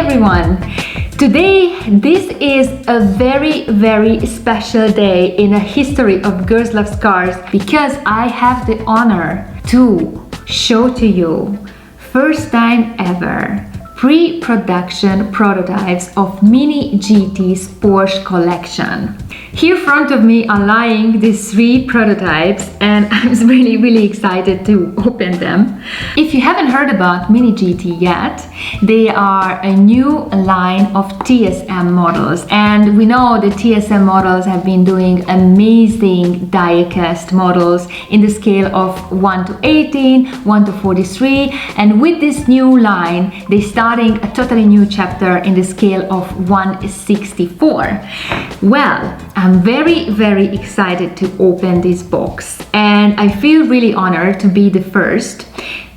everyone! Today, this is a very special day in the history of Girls Loves Cars because I have the honor to show to you, first time ever, pre-production prototypes of Mini GT's Porsche collection. Here in front of me are lying these 3 prototypes and I'm really excited to open them. If you haven't heard about Mini GT yet, they are a new line of TSM models, and we know the TSM models have been doing amazing diecast models in the scale of 1 to 18, 1 to 43, and with this new line they're starting a totally new chapter in the scale of 164. Well, I'm very excited to open this box, and I feel really honored to be the first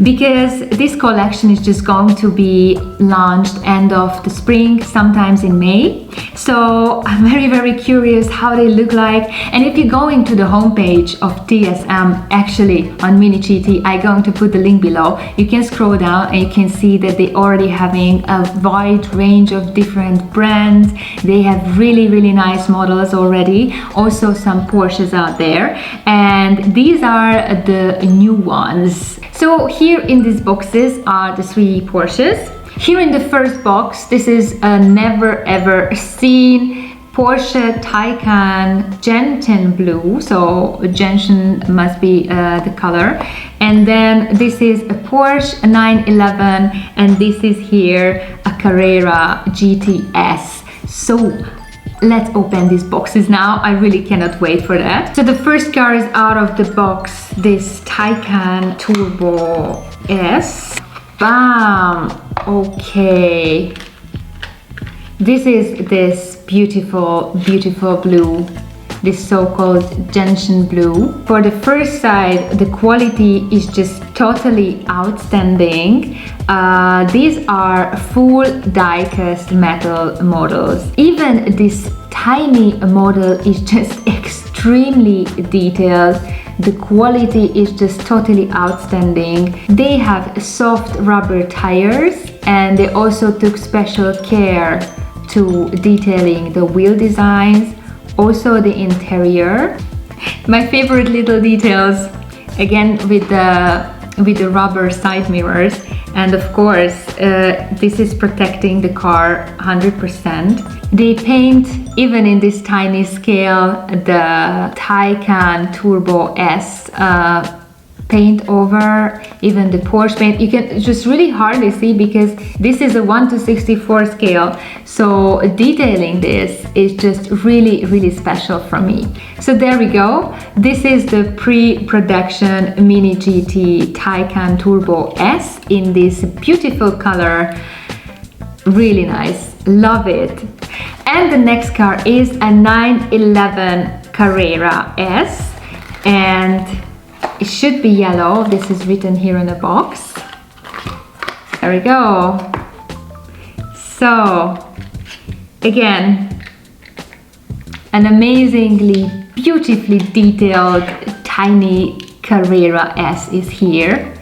because this collection is just going to be launched end of the spring, sometimes in May. So I'm very curious how they look like. And if you go into the homepage of TSM, actually on Mini GT, I'm going to put the link below. You can scroll down and you can see that they already having a wide range of different brands. They have really nice models already. Also some Porsches out there, and these are the new ones. So here in these boxes are the 3 Porsches. Here in the first box, this is a never ever seen Porsche Taycan Gentian blue, so gentian must be the color. And then this is a Porsche 911, and this is here a Carrera GTS. So let's open these boxes now. I really cannot wait for that. So the first car is out of the box, this Taycan Turbo S. Bam! Okay. This is this beautiful blue, this so-called gentian blue. For the first side, the quality is just totally outstanding. These are full die-cast metal models. Even this tiny model is just extremely detailed. The quality is just totally outstanding. They have soft rubber tires, and they also took special care to detailing the wheel designs, also the interior. My favorite little details, again with the rubber side mirrors, and of course this is protecting the car 100%. They paint, even in this tiny scale, the Taycan Turbo S paint over, even the Porsche paint. You can just really hardly see because this is a 1 to 64 scale, so detailing this is just really special for me. So there we go. This is the pre-production Mini GT Taycan Turbo S in this beautiful color. Really nice, love it. And the next car is a 911 Carrera S, and it should be yellow. This is written here in the box. There we go. So again, an amazingly beautifully detailed tiny Carrera S is here.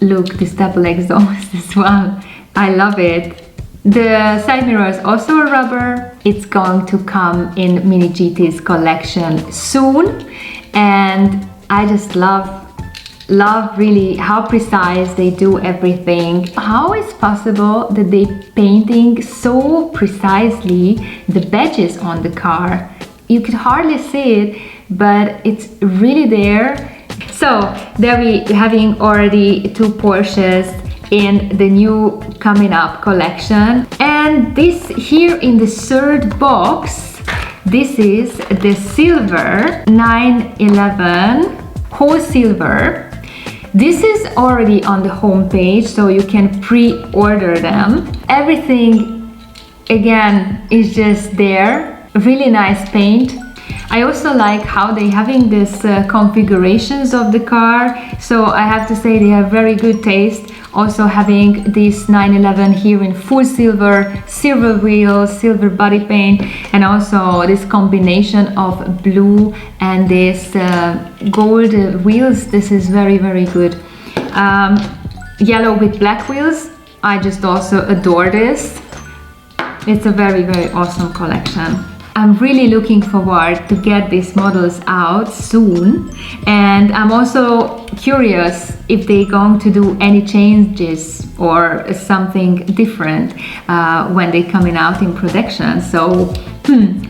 Look, this double exhaust as well. I love it. The side mirror is also a rubber. It's going to come in Mini GT's collection soon, and I just love really how precise they do everything. How is possible that they painting so precisely the badges on the car? You could hardly see it, but it's really there. So there we having already 2 Porsches in the new coming up collection. And this here in the third box, this is the silver 911 whole silver. This is already on the home page, so you can pre-order them. Everything again is just there. Really nice paint. I also like how they having this configurations of the car, so I have to say they have very good taste. Also having this 911 here in full silver, silver wheels, silver body paint, and also this combination of blue and this gold wheels. This is very good. Yellow with black wheels. I just also adore this. It's a very, very awesome collection. I'm really looking forward to get these models out soon, and I'm also curious if they're going to do any changes or something different when they're coming out in production. So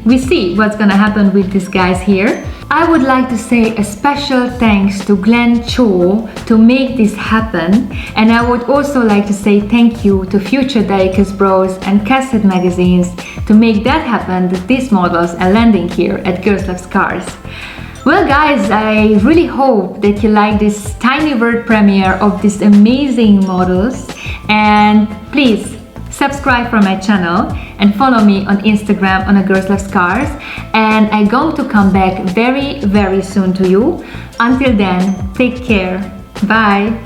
we see what's gonna happen with these guys here. I would like to say a special thanks to Glen Chou to make this happen, and I would also like to say thank you to Future Diecast Bros and Castheads magazines to make that happen, that these models are landing here at GirlsLoveCars. Well guys, I really hope that you like this tiny world premiere of these amazing models, and please subscribe for my channel and follow me on Instagram on GirlsLoveCars, and I'm going to come back very, very soon to you. Until then, take care. Bye.